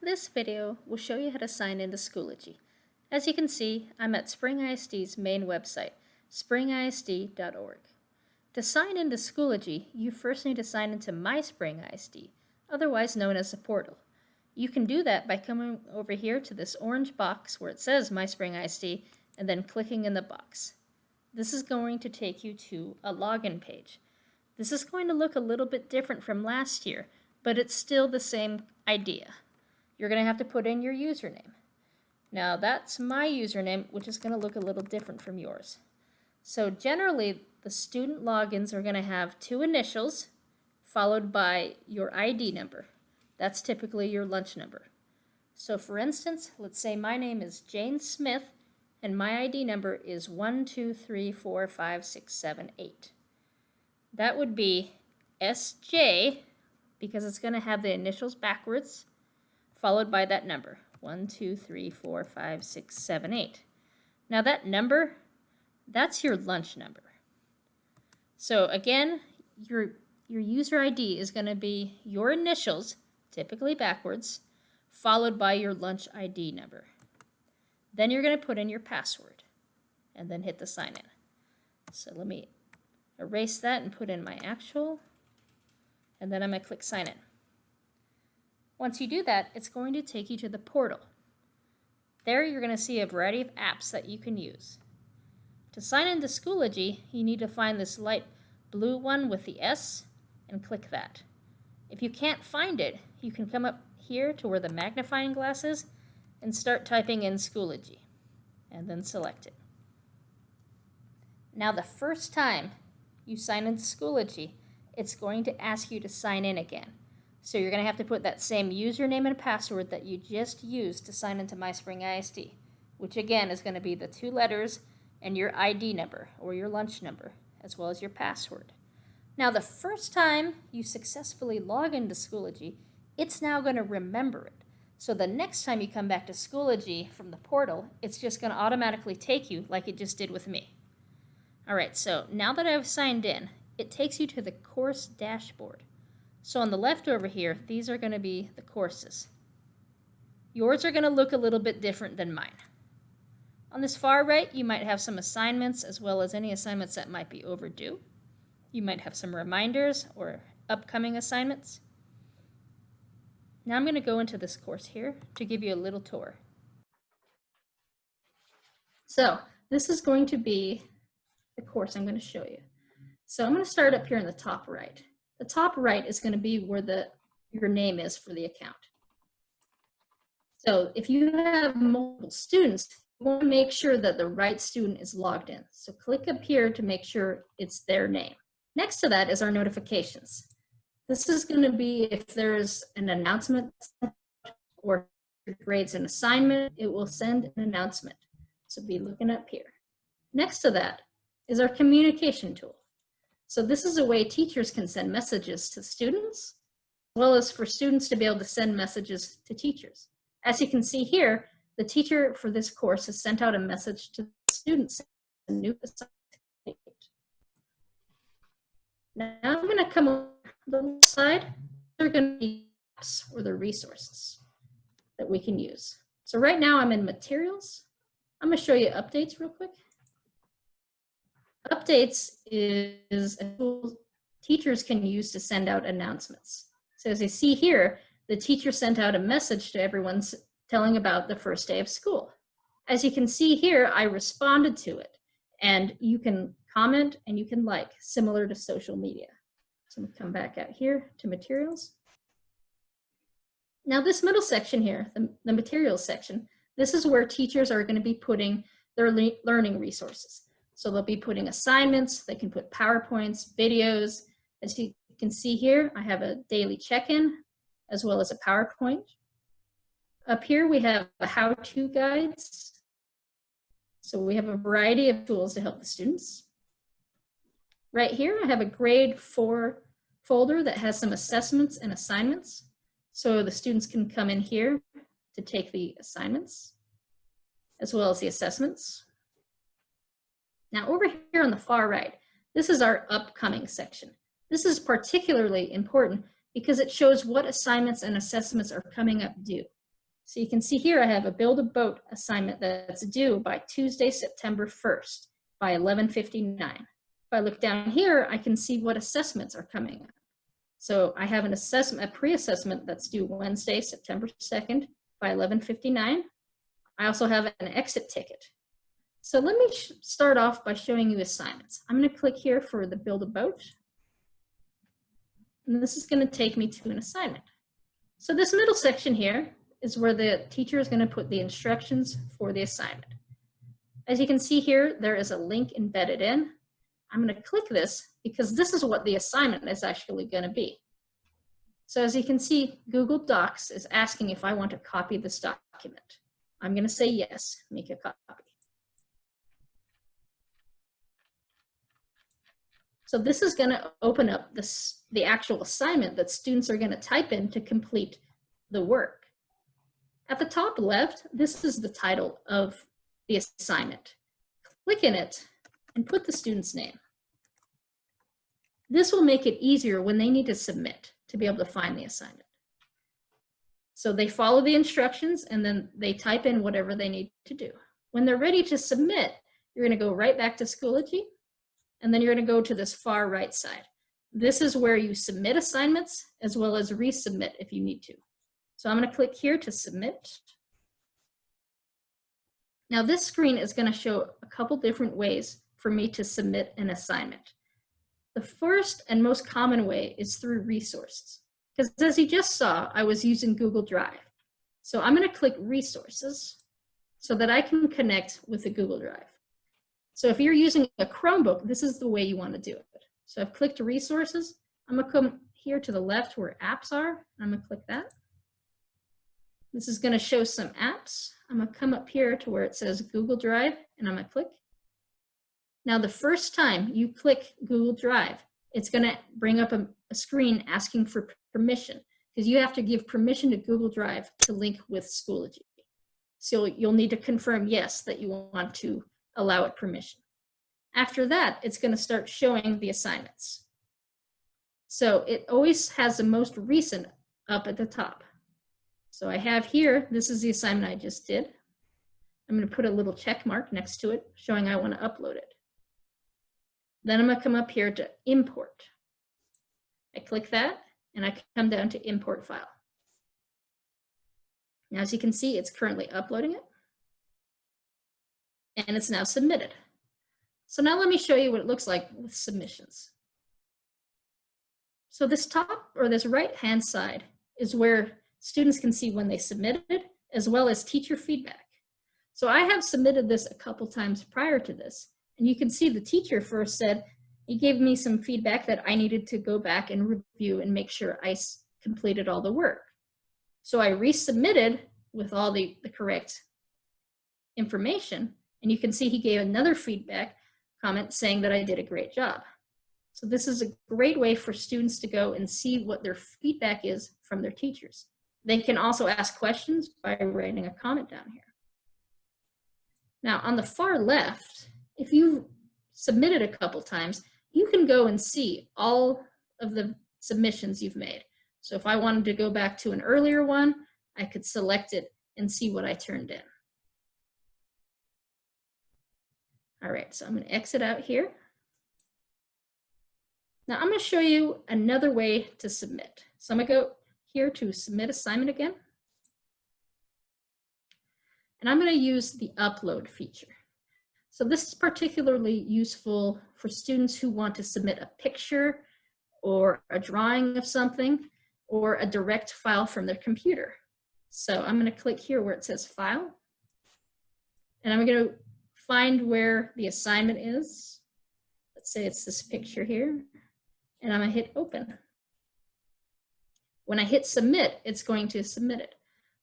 This video will show you how to sign into Schoology. As you can see, I'm at SpringISD's main website, springisd.org. To sign into Schoology, you first need to sign into mySpringISD, otherwise known as the portal. You can do that by coming over here to this orange box where it says mySpringISD and then clicking in the box. This is going to take you to a login page. This is going to look a little bit different from last year, but it's still the same idea. You're going to have to put in your username. Now that's my username, which is going to look a little different from yours. So generally, the student logins are going to have two initials followed by your ID number. That's typically your lunch number. So for instance, let's say my name is Jane Smith and my ID number is 1234567 That would be SJ, because it's going to have the initials backwards, followed by that number, 1234567 Now that number, that's your lunch number. So again, your user ID is going to be your initials, typically backwards, followed by your lunch ID number. Then you're going to put in your password and then hit the sign in. So let me erase that and put in my actual, and then I'm going to click sign in. Once you do that, it's going to take you to the portal. There you're going to see a variety of apps that you can use. To sign into Schoology, you need to find this light blue one with the S and click that. If you can't find it, you can come up here to where the magnifying glass is and start typing in Schoology and then select it. Now the first time you sign into Schoology, it's going to ask you to sign in again. So you're going to have to put that same username and password that you just used to sign into mySpringISD, which again is going to be the 2 letters and your ID number or your lunch number, as well as your password. Now the first time you successfully log into Schoology, it's now going to remember it. So the next time you come back to Schoology from the portal, it's just going to automatically take you like it just did with me. Alright, so now that I've signed in, it takes you to the course dashboard. So on the left over here, these are going to be the courses. Yours are going to look a little bit different than mine. On this far right, you might have some assignments as well as any assignments that might be overdue. You might have some reminders or upcoming assignments. Now I'm going to go into this course here to give you a little tour. So this is going to be the course I'm going to show you. So I'm going to start up here in the top right. The top right is going to be where your name is for the account. So if you have multiple students, you want to make sure that the right student is logged in. So click up here to make sure it's their name. Next to that is our notifications. This is going to be if there's an announcement or grades an assignment, it will send an announcement. So be looking up here. Next to that is our communication tool. So this is a way teachers can send messages to students, as well as for students to be able to send messages to teachers. As you can see here, the teacher for this course has sent out a message to the students. A new assignment. Now I'm going to come on the left side. They're going to be apps or the resources that we can use. So right now I'm in materials. I'm going to show you updates real quick. Updates is a tool teachers can use to send out announcements. So as you see here, the teacher sent out a message to everyone telling about the first day of school. As you can see here, I responded to it, and you can comment and you can like, similar to social media. So I'm going to come back out here to materials. Now this middle section here, the materials section, this is where teachers are going to be putting their learning resources. So they'll be putting assignments, they can put PowerPoints, videos. As you can see here, I have a daily check-in as well as a PowerPoint. Up here we have how-to guides. So we have a variety of tools to help the students. Right here I have a grade 4 folder that has some assessments and assignments. So the students can come in here to take the assignments as well as the assessments. Now over here on the far right, this is our upcoming section. This is particularly important because it shows what assignments and assessments are coming up due. So you can see here I have a build a boat assignment that's due by Tuesday, September 1st by 11:59. If I look down here, I can see what assessments are coming up. So I have an assessment, a pre-assessment that's due Wednesday, September 2nd by 11:59. I also have an exit ticket. So let me start off by showing you assignments. I'm going to click here for the build a boat. And this is going to take me to an assignment. So this middle section here is where the teacher is going to put the instructions for the assignment. As you can see here, there is a link embedded in. I'm going to click this because this is what the assignment is actually going to be. So as you can see, Google Docs is asking if I want to copy this document. I'm going to say yes, make a copy. So this is going to open up the actual assignment that students are going to type in to complete the work. At the top left, this is the title of the assignment. Click in it and put the student's name. This will make it easier when they need to submit to be able to find the assignment. So they follow the instructions and then they type in whatever they need to do. When they're ready to submit, you're going to go right back to Schoology, and then you're going to go to this far right side. This is where you submit assignments as well as resubmit if you need to. So I'm going to click here to submit. Now this screen is going to show a couple different ways for me to submit an assignment. The first and most common way is through resources, because as you just saw, I was using Google Drive. So I'm going to click resources so that I can connect with the Google Drive. So if you're using a Chromebook, this is the way you want to do it. So I've clicked resources. I'm going to come here to the left where apps are. I'm going to click that. This is going to show some apps. I'm going to come up here to where it says Google Drive, and I'm going to click. Now, the first time you click Google Drive, it's going to bring up a screen asking for permission, because you have to give permission to Google Drive to link with Schoology. So you'll need to confirm yes that you want to allow it permission. After that, it's going to start showing the assignments. So it always has the most recent up at the top. So I have here, this is the assignment I just did. I'm going to put a little check mark next to it showing I want to upload it. Then I'm going to come up here to import. I click that and I come down to import file. Now, as you can see, it's currently uploading it. And it's now submitted. So now let me show you what it looks like with submissions. So this top or this right-hand side is where students can see when they submitted, as well as teacher feedback. So I have submitted this a couple times prior to this, and you can see the teacher first said, he gave me some feedback that I needed to go back and review and make sure I completed all the work. So I resubmitted with all the correct information, and you can see he gave another feedback comment saying that I did a great job. So this is a great way for students to go and see what their feedback is from their teachers. They can also ask questions by writing a comment down here. Now on the far left, if you submitted a couple times, you can go and see all of the submissions you've made. So if I wanted to go back to an earlier one, I could select it and see what I turned in. All right, so I'm going to exit out here. Now I'm going to show you another way to submit. So I'm going to go here to submit assignment again. And I'm going to use the upload feature. So this is particularly useful for students who want to submit a picture or a drawing of something or a direct file from their computer. So I'm going to click here where it says file. And I'm going to find where the assignment is. Let's say it's this picture here. And I'm going to hit open. When I hit submit, it's going to submit it.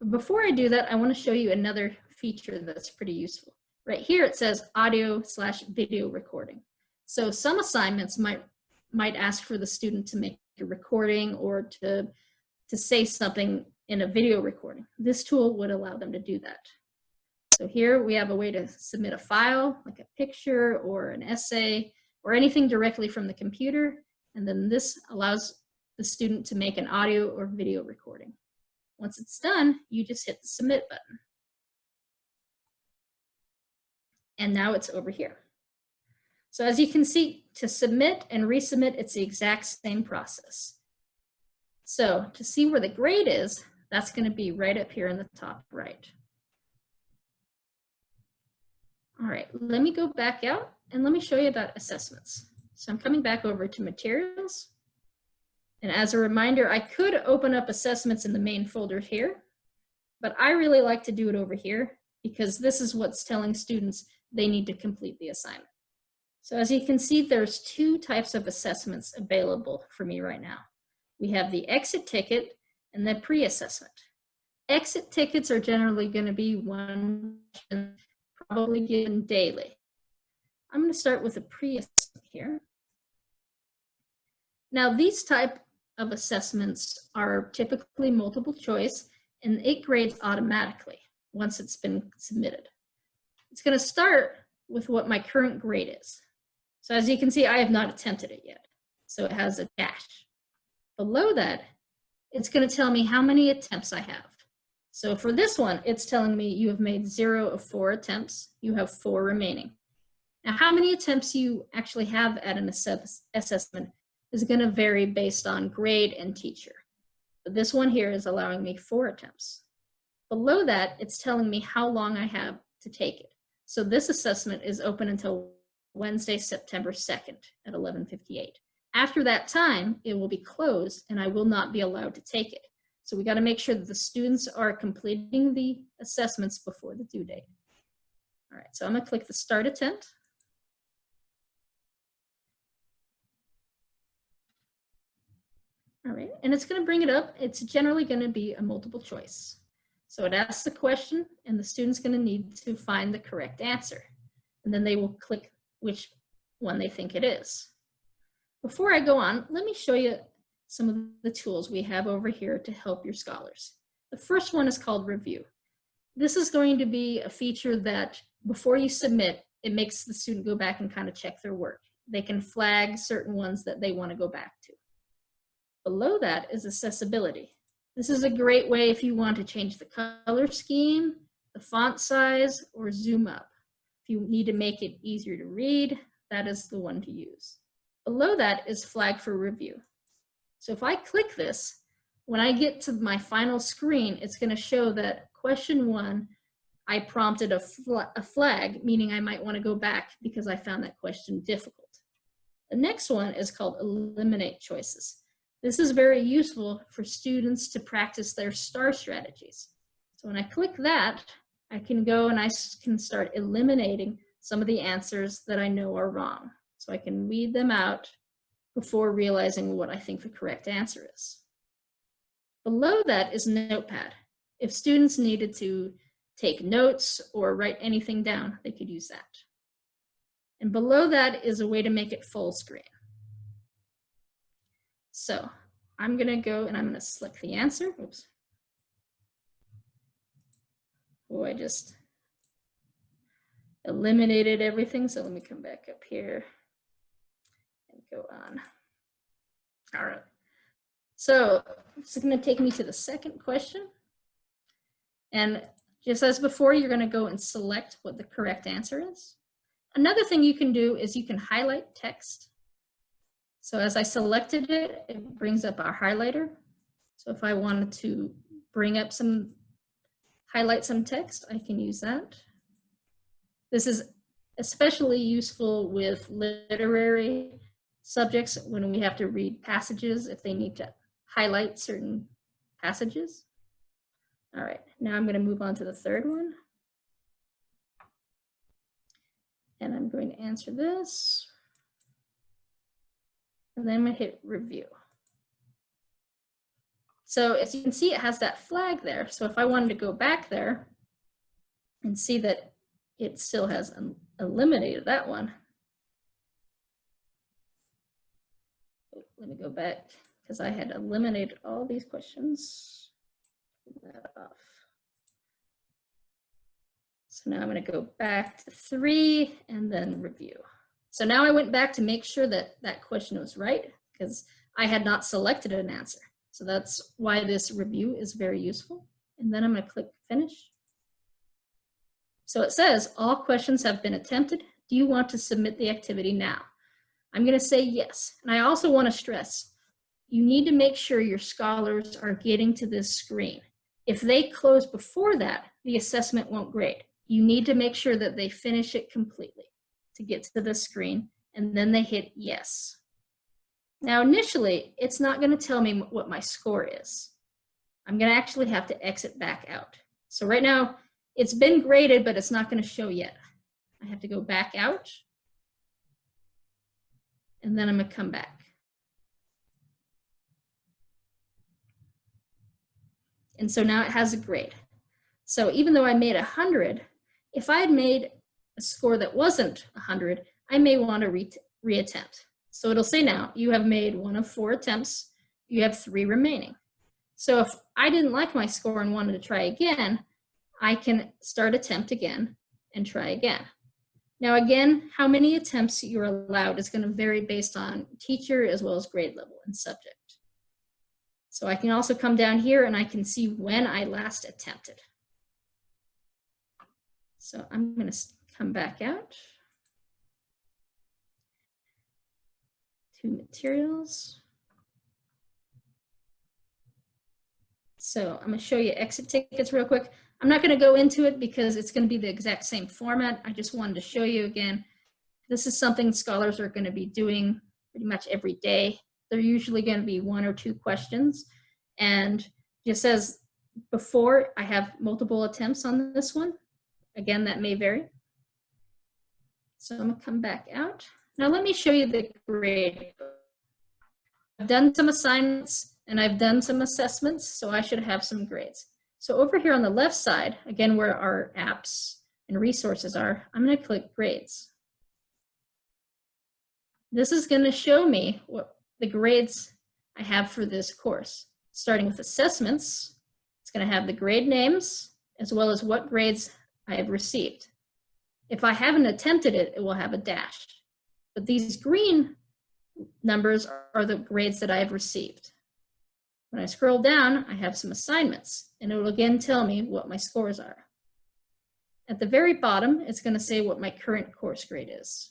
But before I do that, I want to show you another feature that's pretty useful. Right here it says audio/video recording. So some assignments might ask for the student to make a recording or to say something in a video recording. This tool would allow them to do that. So here we have a way to submit a file, like a picture or an essay or anything directly from the computer. And then this allows the student to make an audio or video recording. Once it's done, you just hit the submit button. And now it's over here. So as you can see, to submit and resubmit, it's the exact same process. So to see where the grade is, that's going to be right up here in the top right. All right, let me go back out and let me show you about assessments. So I'm coming back over to materials. And as a reminder, I could open up assessments in the main folder here, but I really like to do it over here because this is what's telling students they need to complete the assignment. So as you can see, there's two types of assessments available for me right now. We have the exit ticket and the pre-assessment. Exit tickets are generally going to be one question, probably given daily. I'm going to start with a pre-assessment here. Now, these type of assessments are typically multiple choice, and it grades automatically once it's been submitted. It's going to start with what my current grade is. So as you can see, I have not attempted it yet. So it has a dash. Below that, it's going to tell me how many attempts I have. So for this one, it's telling me you have made 0 of 4 attempts. You have 4 remaining. Now, how many attempts you actually have at an assessment is going to vary based on grade and teacher. But this one here is allowing me 4 attempts. Below that, it's telling me how long I have to take it. So this assessment is open until Wednesday, September 2nd at 11:58. After that time, it will be closed and I will not be allowed to take it. So we got to make sure that the students are completing the assessments before the due date. All right, so I'm going to click the start attempt. All right, and it's going to bring it up. It's generally going to be a multiple choice. So it asks the question and the student's going to need to find the correct answer. And then they will click which one they think it is. Before I go on, let me show you some of the tools we have over here to help your scholars. The first one is called Review. This is going to be a feature that before you submit, it makes the student go back and kind of check their work. They can flag certain ones that they want to go back to. Below that is Accessibility. This is a great way if you want to change the color scheme, the font size, or zoom up. If you need to make it easier to read, that is the one to use. Below that is Flag for Review. So if I click this, when I get to my final screen, it's going to show that question 1, I prompted a flag, meaning I might want to go back because I found that question difficult. The next one is called Eliminate Choices. This is very useful for students to practice their STAR strategies. So when I click that, I can go and I can start eliminating some of the answers that I know are wrong. So I can weed them out before realizing what I think the correct answer is. Below that is Notepad. If students needed to take notes or write anything down, they could use that. And below that is a way to make it full screen. So I'm going to go and I'm going to select the answer. Oops. Oh, I just eliminated everything. So let me come back up here and go on. All right. So it's going to take me to the second question. And just as before, you're going to go and select what the correct answer is. Another thing you can do is you can highlight text. So as I selected it, it brings up our highlighter. So if I wanted to highlight some text, I can use that. This is especially useful with literary subjects when we have to read passages, if they need to highlight certain passages. All right, now I'm going to move on to the third one. And I'm going to answer this. And then I'm going to hit Review. So as you can see, it has that flag there. So if I wanted to go back there and see that it still has eliminated that one. Let me go back because I had eliminated all these questions. Put that off. So now I'm going to go back to 3 and then Review. So now I went back to make sure that that question was right because I had not selected an answer. So that's why this review is very useful. And then I'm going to click finish. So it says all questions have been attempted. Do you want to submit the activity now? I'm going to say yes. And I also want to stress, you need to make sure your scholars are getting to this screen. If they close before that, the assessment won't grade. You need to make sure that they finish it completely to get to the screen, and then they hit yes. Now, initially, it's not going to tell me what my score is. I'm going to actually have to exit back out. So right now, it's been graded, but it's not going to show yet. I have to go back out, and then I'm going to come back. And so now it has a grade. So even though I made 100, if I had made a score that wasn't 100, I may want to reattempt. So it'll say now, you have made 1 of 4 attempts, you have 3 remaining. So if I didn't like my score and wanted to try again, I can start attempt again and try again. Now again, how many attempts you're allowed is going to vary based on teacher as well as grade level and subject. So I can also come down here and I can see when I last attempted. So I'm going to come back out to materials. So I'm going to show you exit tickets real quick. I'm not going to go into it because it's going to be the exact same format. I just wanted to show you again. This is something scholars are going to be doing pretty much every day. They're usually going to be 1 or 2 questions. And just as before, I have multiple attempts on this one. Again, that may vary. So I'm going to come back out. Now let me show you the grade. I've done some assignments and I've done some assessments, so I should have some grades. So over here on the left side, again, where our apps and resources are, I'm going to click grades. This is going to show me what the grades I have for this course. Starting with assessments, it's going to have the grade names as well as what grades I have received. If I haven't attempted it, it will have a dash. But these green numbers are the grades that I have received. When I scroll down, I have some assignments, and it will again tell me what my scores are. At the very bottom, it's going to say what my current course grade is.